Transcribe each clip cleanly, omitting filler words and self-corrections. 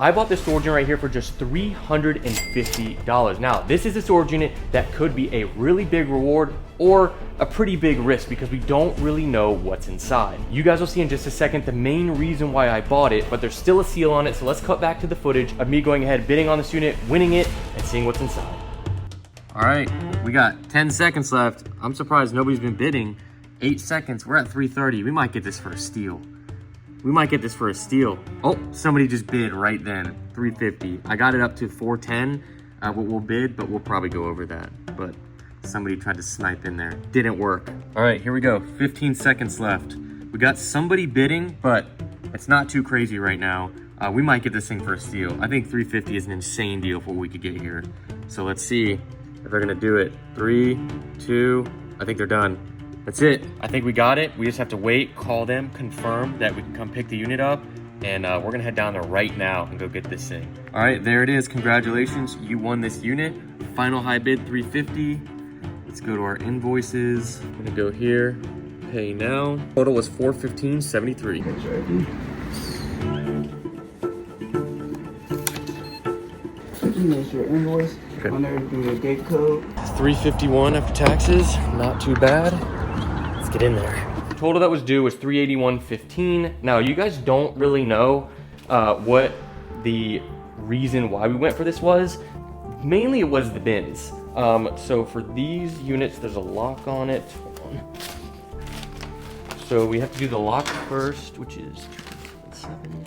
I bought this storage unit right here for just $350. Now, this is a storage unit that could be a really big reward or a pretty big risk because we don't really know what's inside. You guys will see in just a second the main reason why I bought it, but there's still a seal on it. So let's cut back to the footage of me going ahead, bidding on this unit, winning it, and seeing what's inside. All right, we got 10 seconds left. I'm surprised nobody's been bidding. 8 seconds, we're at 330. We might get this for a steal. We might get this for a steal. Oh, somebody just bid right then, 350. I got it up to 410. We'll bid, but we'll probably go over that. But somebody tried to snipe in there. Didn't work. All right, here we go. 15 seconds left. We got somebody bidding, but it's not too crazy right now. We might get this thing for a steal. I think 350 is an insane deal for what we could get here. So let's see if they're gonna do it. 3, 2, I think they're done. That's it. I think we got it. We just have to wait, call them, confirm that we can come pick the unit up, and we're gonna head down there right now and go get this thing. All right, there it is. Congratulations, you won this unit. Final high bid, 350. Let's go to our invoices. I'm gonna go here, pay now. Total was 415.73. Here's your invoice. Okay. On there, do your gate code. 351 after taxes, not too bad. Let's get in there. Total that was due was 381.15. Now you guys don't really know what the reason why we went for this was. Mainly it was the bins. So for these units, there's a lock on it. Hold on. So we have to do the lock first, which is 7.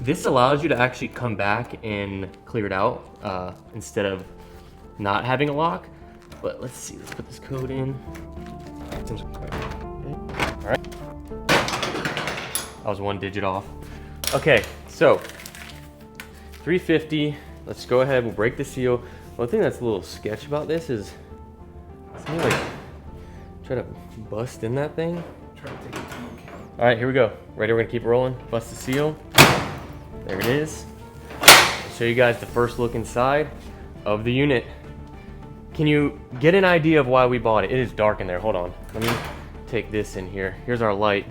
This allows you to actually come back and clear it out instead of not having a lock. But let's see, let's put this code in. All right. I was 1 digit off. Okay, so 350. Let's go ahead, we'll break the seal. One thing that's a little sketch about this is somebody like try to bust in that thing. Try to take a peek. All right, here we go. Ready, we're gonna keep rolling. Bust the seal. There it is. I'll show you guys the first look inside of the unit. Can you get an idea of why we bought it? It is dark in there, hold on. Let me take this in here. Here's our light.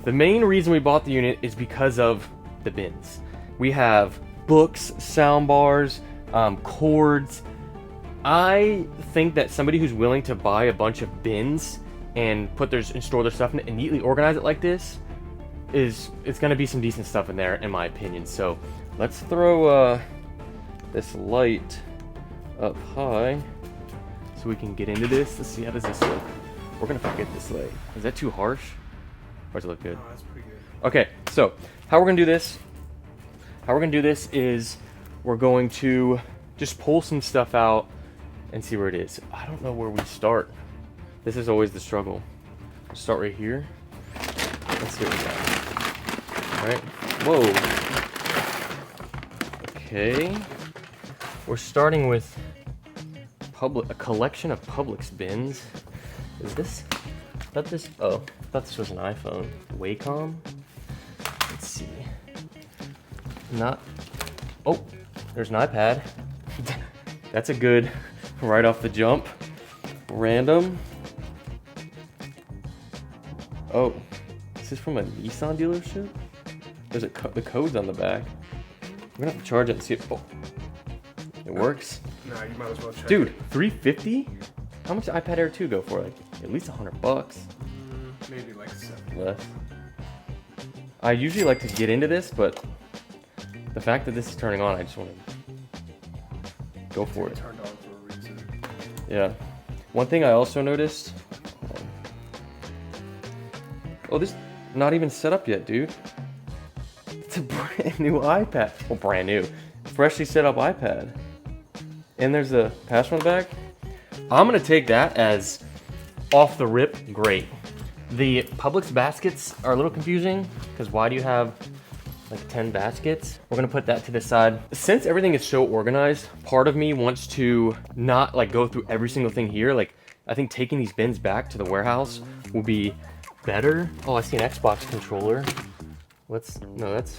The main reason we bought the unit is because of the bins. We have books, sound bars, cords. I think that somebody who's willing to buy a bunch of bins and store their stuff in it and neatly organize it like this it's gonna be some decent stuff in there, in my opinion. So let's throw this light up high so we can get into this. Let's see, how does this look? We're gonna forget this light. Is that too harsh? Or does it look good? Oh, that's pretty good. Okay, so how we're gonna do this? How we're gonna do this is we're going to just pull some stuff out and see where it is. I don't know where we start. This is always the struggle. We'll start right here. Let's see what we got. All right. Whoa. Okay. We're starting with a collection of Publix bins. Is this? I thought this. Oh, I thought this was an iPhone. Wacom. Let's see. Not. Oh, there's an iPad. That's a good right off the jump. Random. Oh, is this from a Nissan dealership? There's the code's on the back. We're gonna have to charge it and see if it works. Nah, you might as well check. Dude, 350? How much did iPad Air 2 go for? Like at least $100. Maybe like 7. Less. I usually like to get into this, but the fact that this is turning on, I just want to go for it. Turned on for a reason. Yeah. One thing I also noticed. Oh, this not even set up yet, dude. It's a brand new iPad. Well, brand new. Freshly set up iPad. And there's a password on the back. I'm gonna take that as off the rip, great. The Publix baskets are a little confusing because why do you have like 10 baskets? We're gonna put that to the side. Since everything is so organized, part of me wants to not like go through every single thing here. Like I think taking these bins back to the warehouse will be better. Oh, I see an Xbox controller. No, that's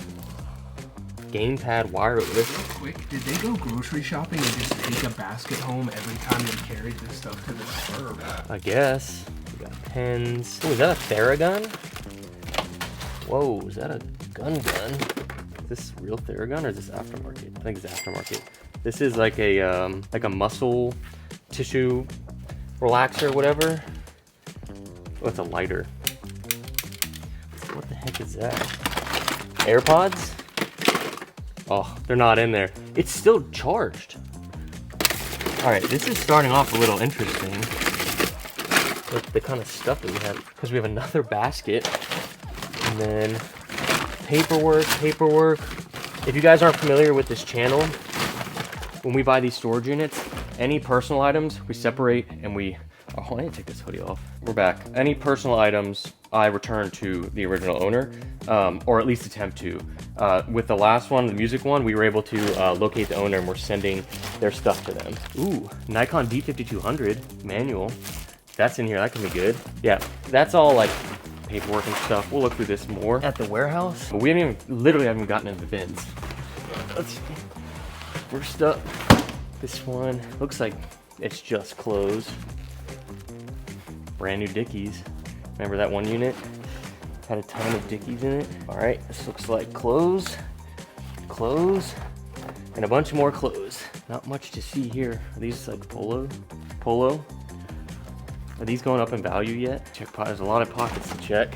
gamepad wireless. Real quick, did they go grocery shopping and just take a basket home every time they carried this stuff to the store? I guess. We got pens. Oh, is that a Theragun? Whoa, is that a gun? Is this real Theragun or is this aftermarket? I think it's aftermarket. This is like a muscle tissue relaxer, whatever. Oh, it's a lighter. What the heck is that? AirPods? Oh, they're not in there. It's still charged. All right, this is starting off a little interesting with the kind of stuff that we have, because we have another basket and then paperwork. If you guys aren't familiar with this channel, when we buy these storage units, any personal items we separate and we, oh, I need to take this hoodie off. We're back. Any personal items I return to the original owner, or at least attempt to. With the last one, the music one, we were able to locate the owner and we're sending their stuff to them. Ooh, Nikon D5200 manual. That's in here, that can be good. Yeah, that's all like paperwork and stuff. We'll look through this more at the warehouse. But we literally haven't gotten into the bins. First up, this one looks like it's just clothes. Brand new Dickies. Remember that one unit? Had a ton of Dickies in it. All right, this looks like clothes, and a bunch more clothes. Not much to see here. Are these like polo? Are these going up in value yet? There's a lot of pockets to check.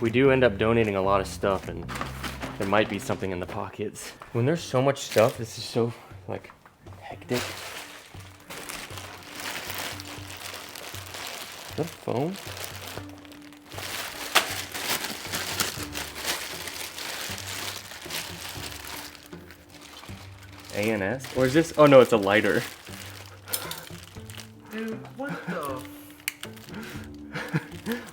We do end up donating a lot of stuff and there might be something in the pockets. When there's so much stuff, this is so like hectic. Is that a phone? ANS? Or is this? Oh no, it's a lighter. Dude, what the?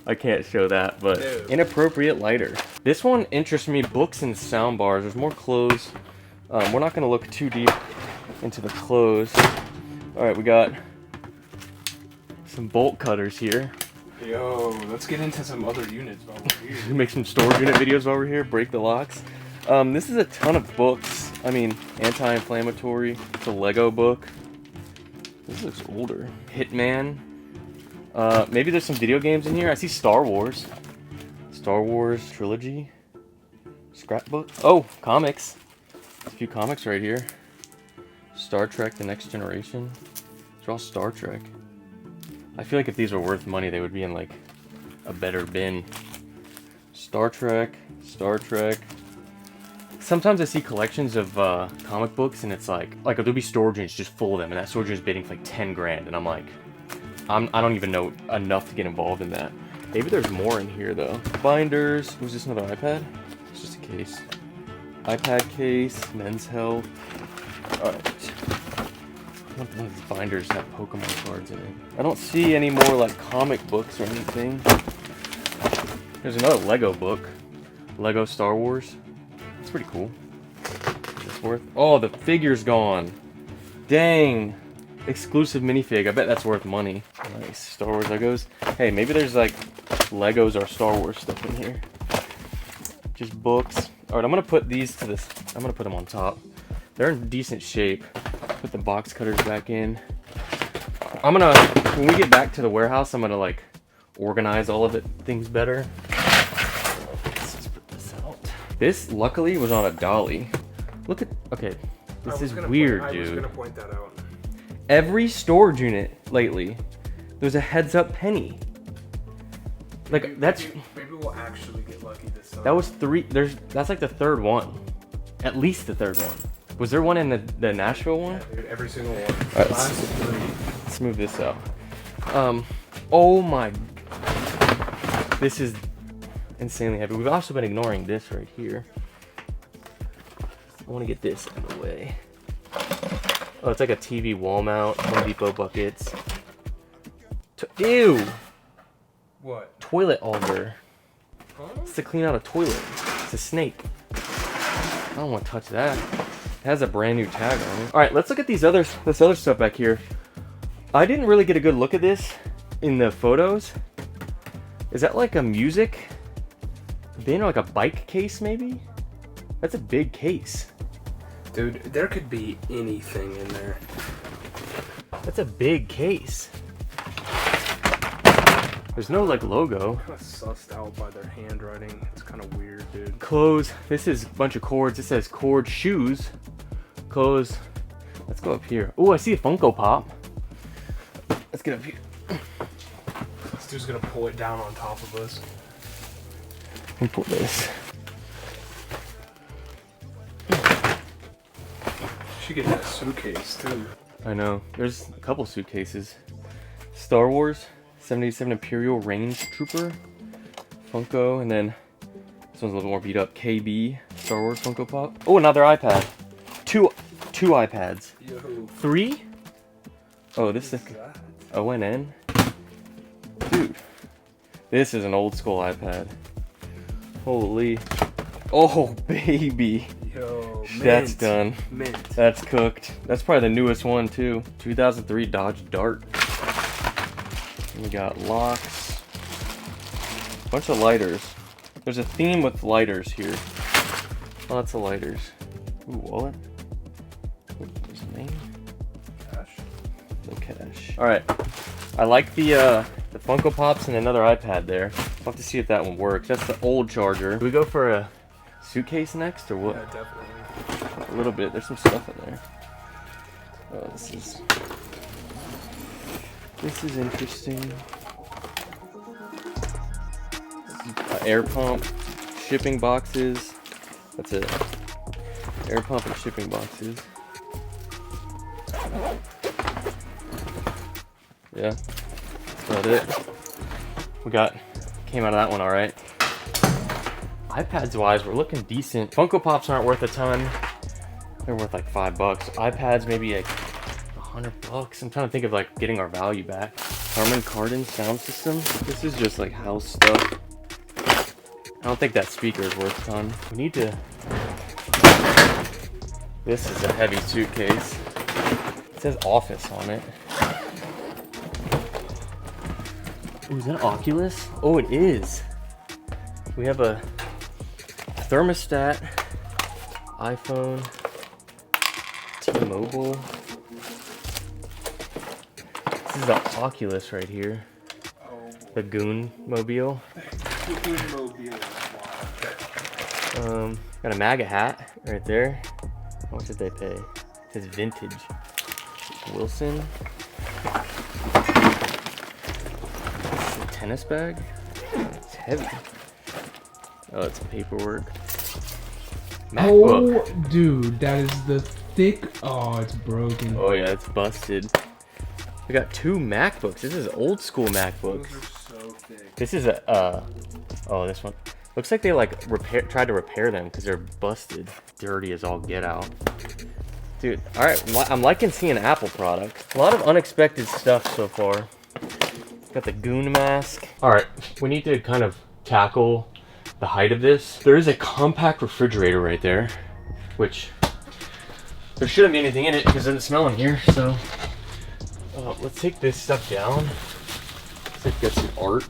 I can't show that, but Dude. Inappropriate lighter. This one interests me. Books and sound bars. There's more clothes. We're not gonna look too deep into the clothes. All right, we got some bolt cutters here. Yo, let's get into some other units while we're here. Make some storage unit videos while we're here. Break the locks. This is a ton of books. I mean, anti-inflammatory. It's a Lego book. This looks older. Hitman. Maybe there's some video games in here. I see Star Wars. Star Wars trilogy. Scrapbook. Oh, comics. There's a few comics right here. Star Trek: The Next Generation. These are all Star Trek. I feel like if these were worth money, they would be in like a better bin. Star Trek. Sometimes I see collections of comic books and it's like there'll be storage units just full of them and that storage unit's bidding for like 10 grand and I'm like, I don't even know enough to get involved in that. Maybe there's more in here though. Binders. Was this another iPad? It's just a case. iPad case. Men's Health. Alright. One of these binders have Pokemon cards in it. I don't see any more like comic books or anything. There's another Lego book. Lego Star Wars. It's pretty cool. Is this worth? Oh, the figure's gone. Dang. Exclusive minifig. I bet that's worth money. Nice. Star Wars Legos. Hey, maybe there's like Legos or Star Wars stuff in here. Just books. Alright, I'm gonna put these to this. I'm gonna put them on top. They're in decent shape. Put the box cutters back in. I'm gonna, when we get back to the warehouse, I'm gonna like organize all of it, things better. Let's just put this out. This luckily was on a dolly. Look at, okay, this is weird, dude. I was gonna point that out. Every storage unit lately, there's a heads up penny. Like maybe we'll actually get lucky this time. That was three. That's like the third one, at least the third one. Was there one in the Nashville one? Yeah, dude, every single one. All right, Last three. Let's move this out. Oh my. This is insanely heavy. We've also been ignoring this right here. I want to get this out of the way. Oh, it's like a TV wall mount. Home Depot buckets. Ew! What? Toilet auger. Huh? It's to clean out a toilet. It's a snake. I don't want to touch that. It has a brand new tag on it. All right, let's look at this other stuff back here. I didn't really get a good look at this in the photos. Is that like a music bin or like a bike case maybe? That's a big case. Dude, there could be anything in there. That's a big case. There's no like logo. Kind of sussed out by their handwriting. It's kind of weird, dude. Clothes. This is a bunch of cords. It says cord shoes. Clothes. Let's go up here. Oh, I see a Funko Pop. Let's get up here. This dude's gonna pull it down on top of us. Let me pull this. Should get that suitcase too. I know. There's a couple suitcases. Star Wars 77 Imperial Range Trooper Funko, and then this one's a little more beat up. KB Star Wars Funko Pop. Oh, another iPad. Two iPads. Yo. 3? Oh, this is ONN. Dude, this is an old school iPad. Holy. Oh, baby. Yo, mint. That's done. Mint. That's cooked. That's probably the newest one too. 2003 Dodge Dart. We got locks. Bunch of lighters. There's a theme with lighters here. Lots of lighters. Ooh, wallet. Ooh, there's a name. Cash. No cash. All right. I like the Funko Pops and another iPad there. I'll have to see if that one works. That's the old charger. Do we go for a suitcase next or what? Yeah, definitely. A little bit. There's some stuff in there. Oh, this is interesting. Air pump, shipping boxes. That's it. Air pump and shipping boxes. Yeah, that's about it. Came out of that one all right. iPads wise, we're looking decent. Funko Pops aren't worth a ton. They're worth like $5. iPads maybe like $100. I'm trying to think of like getting our value back. Harman Kardon sound system. This is just like house stuff. I don't think that speaker is worth a ton. We need to. This is a heavy suitcase. It says office on it. Oh, is that Oculus? Oh, it is. We have a thermostat, iPhone, T-Mobile. This is the Oculus right here. Oh, The Goon Mobile. Got a MAGA hat right there. How much did they pay? It says vintage. Wilson. This is a tennis bag. It's heavy. Oh, it's paperwork. MacBook. Oh, dude, that is the thick. Oh, it's broken. Oh yeah, it's busted. We got 2 MacBooks. This is old school MacBooks. Those are so thick. This is a oh, this one. Looks like they like tried to repair them because they're busted. Dirty as all get out. Dude, all right, I'm liking seeing Apple products. A lot of unexpected stuff so far. Got the Goon mask. All right, we need to kind of tackle the height of this. There is a compact refrigerator right there, which there shouldn't be anything in it because it doesn't smell in here. So let's take this stuff down. Let's get some art.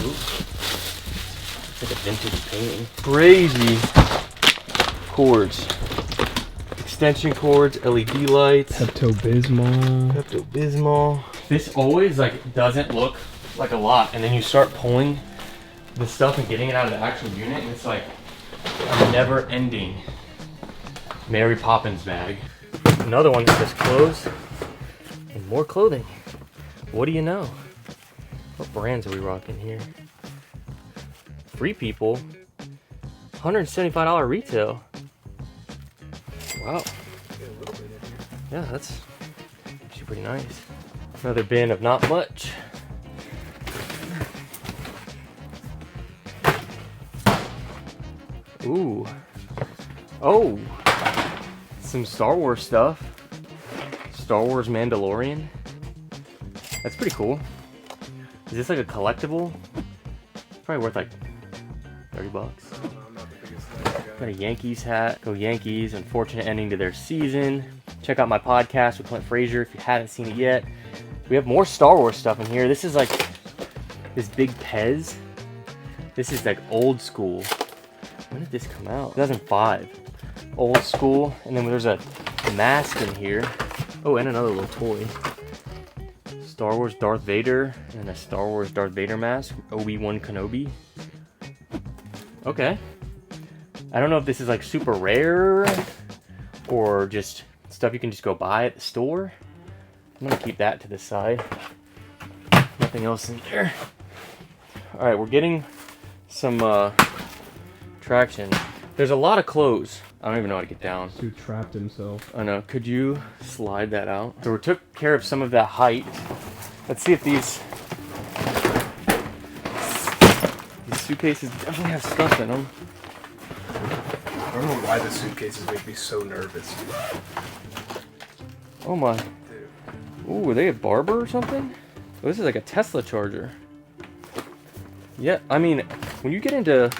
Ooh. It's like a vintage painting. Crazy cords. Extension cords, LED lights. Pepto-Bismol. Pepto-Bismol. This always like doesn't look like a lot, and then you start pulling the stuff and getting it out of the actual unit, and it's like a never-ending Mary Poppins bag. Another one that says clothes and more clothing. What do you know? What brands are we rocking here? Free People, $175 retail. Wow. Yeah, that's actually pretty nice. Another bin of not much. Ooh. Oh. Some Star Wars stuff. Star Wars Mandalorian. That's pretty cool. Is this like a collectible? Probably worth like $30. I'm not the biggest guy. Got a Yankees hat. Go Yankees. Unfortunate ending to their season. Check out my podcast with Clint Frazier if you haven't seen it yet. We have more Star Wars stuff in here. This is like this big Pez. This is like old school. When did this come out? 2005. Old school. And then there's a mask in here. Oh, and another little toy. Star Wars Darth Vader and a Star Wars Darth Vader mask. Obi-Wan Kenobi. Okay. I don't know if this is like super rare or just stuff you can just go buy at the store. I'm gonna keep that to the side. Nothing else in there. All right, we're getting some traction. There's a lot of clothes. I don't even know how to get down. Dude trapped himself. I know. Could you slide that out? So we took care of some of that height. Let's see if these suitcases definitely have stuff in them. I don't know why the suitcases make me so nervous. Oh my. Dude. Ooh, are they a barber or something? Oh, this is like a Tesla charger. Yeah, I mean, when you get into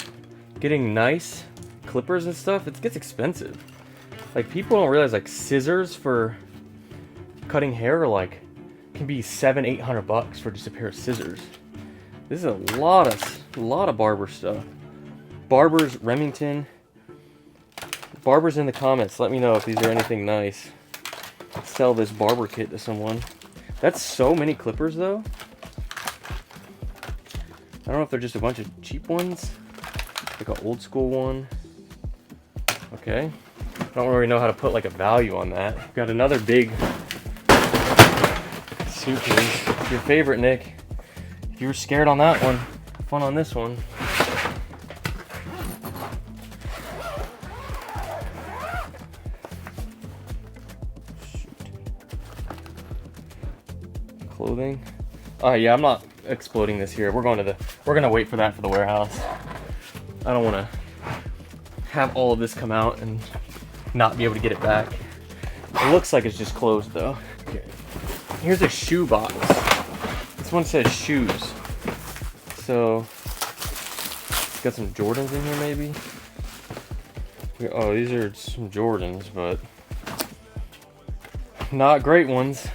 getting nice clippers and stuff, it gets expensive. Like, people don't realize like scissors for cutting hair are like can be $700-800 for just a pair of scissors. This is a lot of barber stuff. Barbers, Remington. Barbers in the comments, let me know if these are anything nice. Sell this barber kit to someone. That's so many clippers though. I don't know if they're just a bunch of cheap ones. Like an old school one. Okay. I don't really know how to put like a value on that. Got another big suitcase. Your favorite, Nick. If you were scared on that one, have fun on this one. Clothing. Oh yeah, I'm not exploding this here. We're gonna wait for that for the warehouse. I don't want to have all of this come out and not be able to get it back. It looks like it's just closed though. Okay. Here's a shoe box. This one says shoes. So it's got some Jordans in here maybe. Oh, these are some Jordans, but not great ones.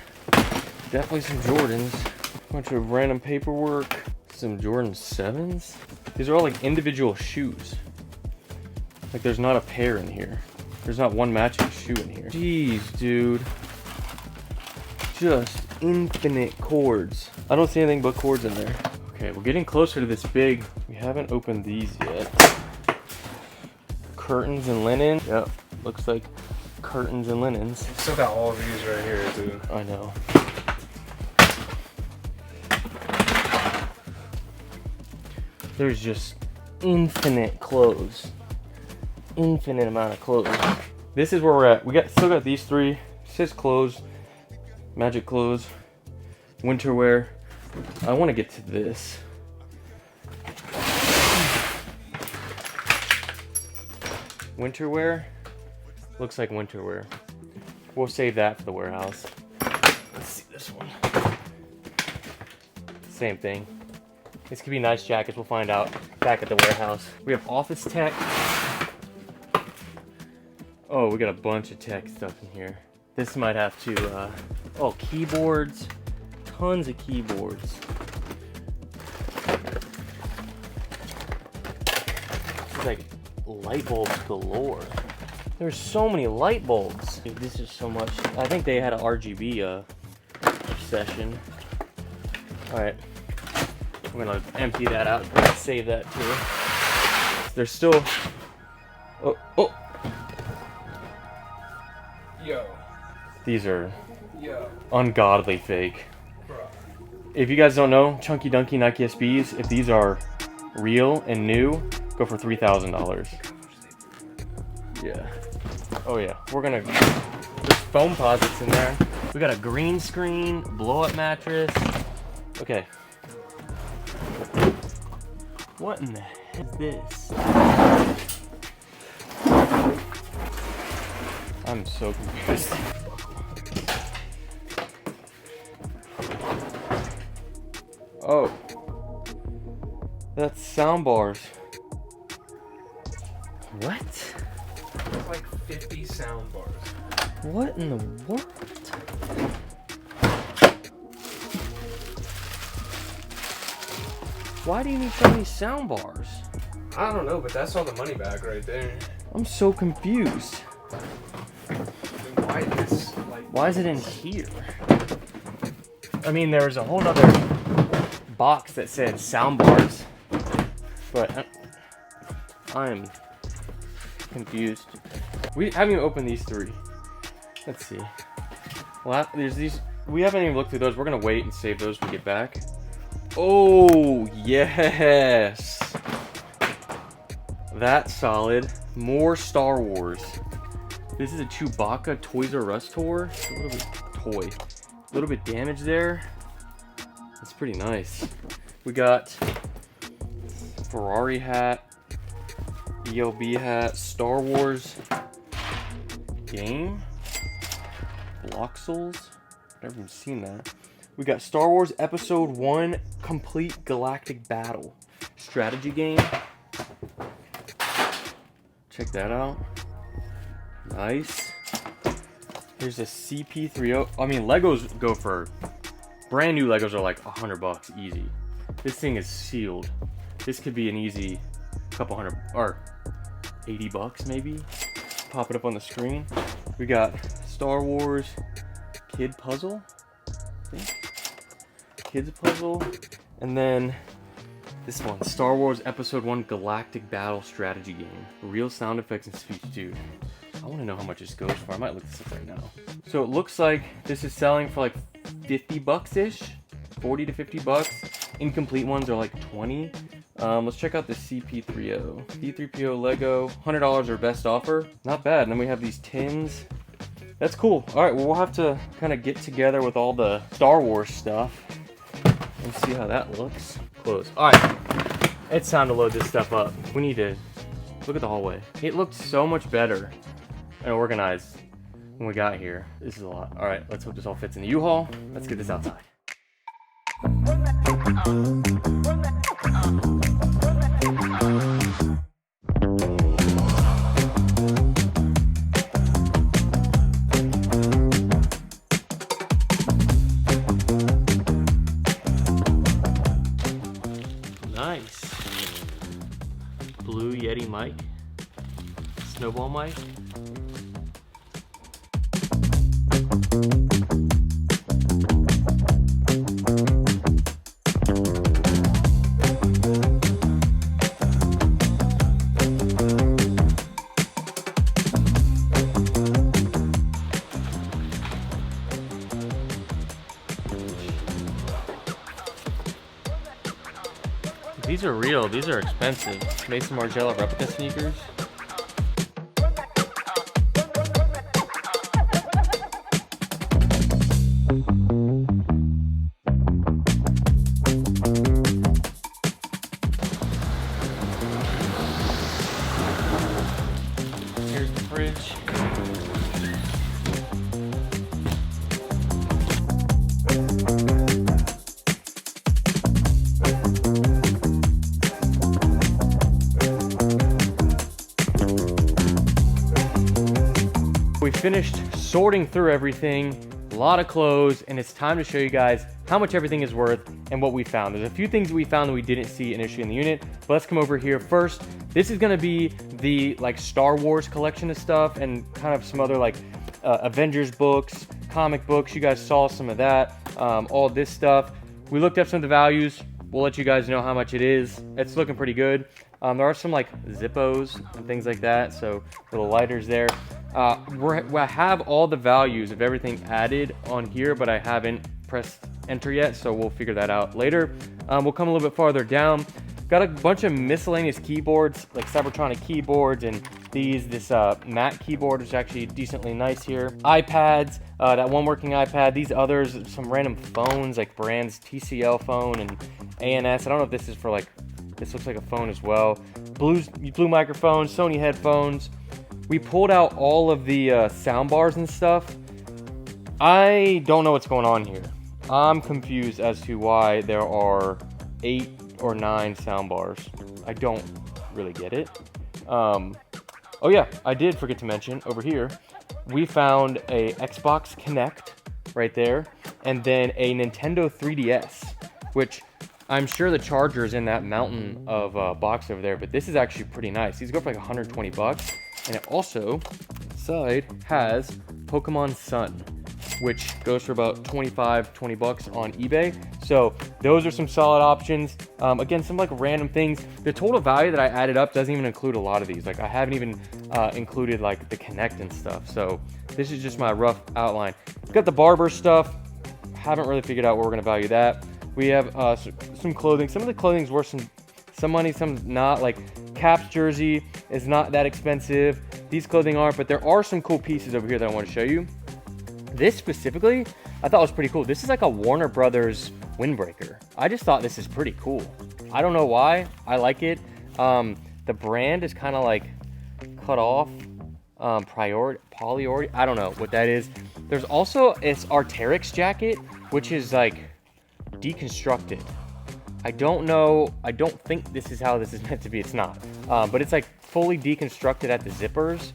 Definitely some Jordans. Bunch of random paperwork. Some Jordan 7s. These are all like individual shoes. Like there's not a pair in here. There's not one matching shoe in here. Jeez, dude. Just infinite cords. I don't see anything but cords in there. Okay, we're getting closer to this big. We haven't opened these yet. Curtains and linen. Yep, looks like curtains and linens. Still got all of these right here, dude. I know. There's just infinite clothes. Infinite amount of clothes. This is where we're at. Still got these three. It says clothes. Magic clothes. Winter wear. I want to get to this. Winter wear. Looks like winter wear. We'll save that for the warehouse. Let's see this one. Same thing. This could be nice jackets, we'll find out back at the warehouse. We have office tech. Oh, we got a bunch of tech stuff in here. This might have to, oh, keyboards. Tons of keyboards. It's like light bulbs galore. There's so many light bulbs. Dude, this is so much. I think they had an RGB session. All right. I'm gonna empty that out and save that too. There's still. Oh. Yo. These are Yo. ungodly fake. Bro. If you guys don't know, Chunky Dunky Nike SBs, if these are real and new, go for $3,000. Yeah. Oh yeah. We're gonna. There's foam posits in there. We got a green screen, blow-up mattress. Okay. What in the heck is this? I'm so confused. Oh. That's sound bars. What? There's like 50 sound bars. What in the world? Why do you need so many sound bars? I don't know, but that's all the money back right there. I'm so confused. Why is this like? Why is it in here? I mean, there's a whole nother box that said sound bars, but I'm confused. We haven't even opened these 3. Let's see. Well, there's these. We haven't even looked through those. We're gonna wait and save those when we get back. Oh, yes. That's solid. More Star Wars. This is a Chewbacca Toys R Us tour. It's a little bit toy. A little bit damaged there. That's pretty nice. We got Ferrari hat, ELB hat, Star Wars game, Bloxels. Never even seen that. We got Star Wars Episode 1 Complete Galactic Battle strategy game. Check that out. Nice. Here's a CP30. I mean, Legos go for, brand new Legos are like $100 easy. This thing is sealed. This could be an easy couple hundred, or $80 maybe. Pop it up on the screen. We got Star Wars Kid Puzzle, I think. Kids Puzzle. And then this one, Star Wars Episode 1 Galactic Battle Strategy Game. Real sound effects and speech, dude. I want to know how much this goes for. I might look this up right now. So it looks like this is selling for like $50-ish, 40 to $50. Incomplete ones are like 20. Let's check out the CP30. C3PO Lego, $100 or best offer. Not bad. And then we have these tins. That's cool. All right, well, we'll have to kind of get together with all the Star Wars stuff and see how that looks. Close. All right, it's time to load this stuff up. We need to look at the hallway. It looked so much better and organized when we got here. This is a lot. All right, let's hope this all fits in the U-Haul. Let's get this outside. Nice. Blue Yeti mic. Snowball mic. These are real, these are expensive. Mason Margiela replica sneakers. Here's the fridge. We finished sorting through everything, a lot of clothes, and it's time to show you guys how much everything is worth and what we found. There's a few things we found that we didn't see initially in the unit, but let's come over here first. This is gonna be the like Star Wars collection of stuff and kind of some other like Avengers books, comic books. You guys saw some of that, all this stuff. We looked up some of the values. We'll let you guys know how much it is. It's looking pretty good. There are some like Zippos and things like that, so little lighters there. I have all the values of everything added on here, but I haven't pressed enter yet, so we'll figure that out later. We'll come a little bit farther down. Got a bunch of miscellaneous keyboards, like Cybertronic keyboards, and this matte keyboard is actually decently nice here. iPads, that one working iPad. These others, some random phones, like brands TCL phone and ANS. I don't know if this is for like, this looks like a phone as well. Blue microphones, Sony headphones. We pulled out all of the sound bars and stuff. I don't know what's going on here. I'm confused as to why there are 8 or 9 sound bars. I don't really get it. Oh yeah, I did forget to mention over here, we found a Xbox Kinect right there, and then a Nintendo 3DS, which I'm sure the charger is in that mountain of box over there, but this is actually pretty nice. These go for like $120, and it also inside has Pokemon Sun, which goes for about 20 bucks on eBay. So those are some solid options. Again, some like random things. The total value that I added up doesn't even include a lot of these. Like I haven't even included like the Connect and stuff. So this is just my rough outline. Got the barber stuff. Haven't really figured out where we're gonna value that. We have some clothing. Some of the clothing's worth some money, some not. Like Cap's jersey is not that expensive. These clothing aren't, but there are some cool pieces over here that I want to show you. This specifically, I thought was pretty cool. This is like a Warner Brothers windbreaker. I just thought this is pretty cool. I don't know why. I like it. The brand is kind of like cut off. Polyord. I don't know what that is. There's also this Arc'teryx jacket, which is like deconstructed. I don't know. I don't think this is how this is meant to be. It's not. But it's like fully deconstructed at the zippers,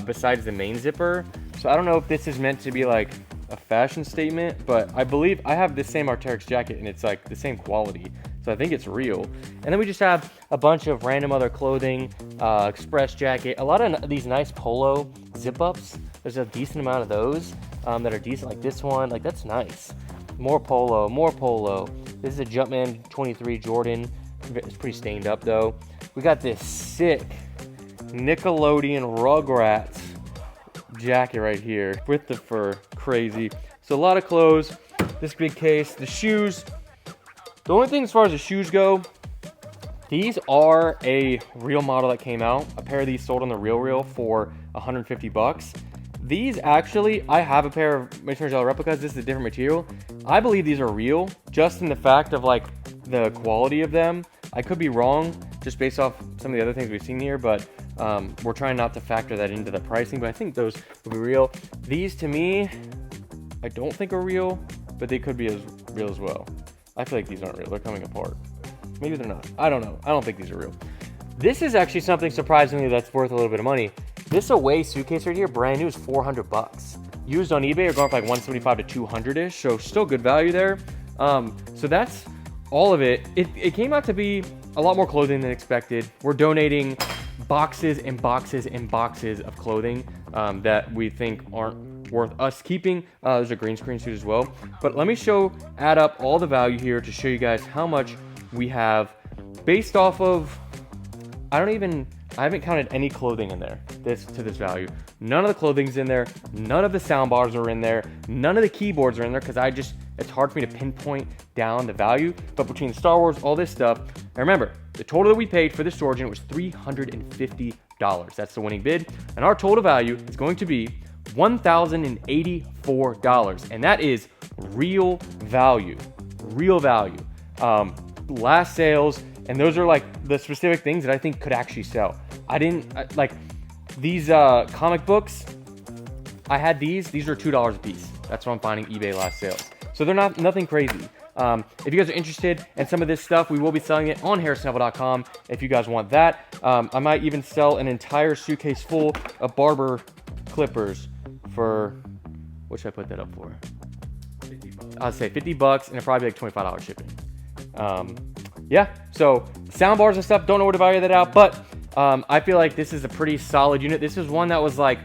besides the main zipper. So I don't know if this is meant to be like a fashion statement, but I believe I have the same Arc'teryx jacket and it's like the same quality. So I think it's real. And then we just have a bunch of random other clothing, express jacket, a lot of these nice polo zip ups. There's a decent amount of those that are decent, like this one, like that's nice. More polo, more polo. This is a Jumpman 23 Jordan. It's pretty stained up though. We got this sick Nickelodeon Rugrats jacket right here with the fur. Crazy. So a lot of clothes. This big case. The shoes. The only thing as far as the shoes go, these are a real model that came out. A pair of these sold on the RealReal for 150 bucks. These actually, I have a pair of Mason Gel replicas. This is a different material. I believe these are real, just in the fact of like the quality of them. I could be wrong, just based off some of the other things we've seen here, but we're trying not to factor that into the pricing, but I think those will be real. These to me, I don't think are real, but they could be as real as well. I feel like these aren't real. They're coming apart. Maybe they're not. I don't know. I don't think these are real. This is actually something surprisingly that's worth a little bit of money. This Away suitcase right here, brand new, is 400 bucks. Used on eBay are going for like 175 to 200-ish, so still good value there. So that's all of it. It came out to be a lot more clothing than expected. We're donating boxes and boxes and boxes of clothing that we think aren't worth us keeping. There's a green screen suit as well. But let me add up all the value here to show you guys how much we have based off of, I haven't counted any clothing in there to this value. None of the clothing's in there. None of the sound bars are in there. None of the keyboards are in there because it's hard for me to pinpoint down the value. But between Star Wars, all this stuff, and remember, the total that we paid for this storage unit was $350. That's the winning bid. And our total value is going to be $1,084. And that is real value. Real value. Last sales. And those are like the specific things that I think could actually sell. Like these comic books, I had these are $2 a piece. That's what I'm finding eBay last sales. So they're nothing crazy. If you guys are interested in some of this stuff, we will be selling it on harrisnevel.com if you guys want that. I might even sell an entire suitcase full of barber clippers for, what should I put that up for? 50 bucks. I'd say 50 bucks and it'll probably be like $25 shipping. Yeah, so sound bars and stuff, don't know where to value that out, but I feel like this is a pretty solid unit. This is one that was like,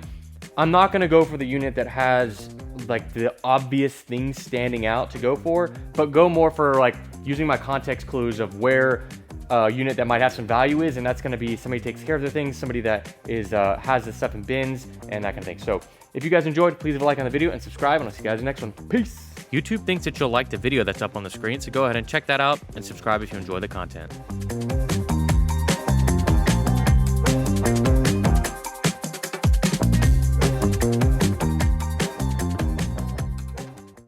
I'm not gonna go for the unit that has like the obvious things standing out to go for, but go more for like using my context clues of where a unit that might have some value is, and that's gonna be somebody who takes care of their things, somebody that is has the stuff in bins and that kind of thing. So if you guys enjoyed, please leave a like on the video and subscribe, and I'll see you guys in the next one. Peace. YouTube thinks that you'll like the video that's up on the screen, so go ahead and check that out and subscribe if you enjoy the content.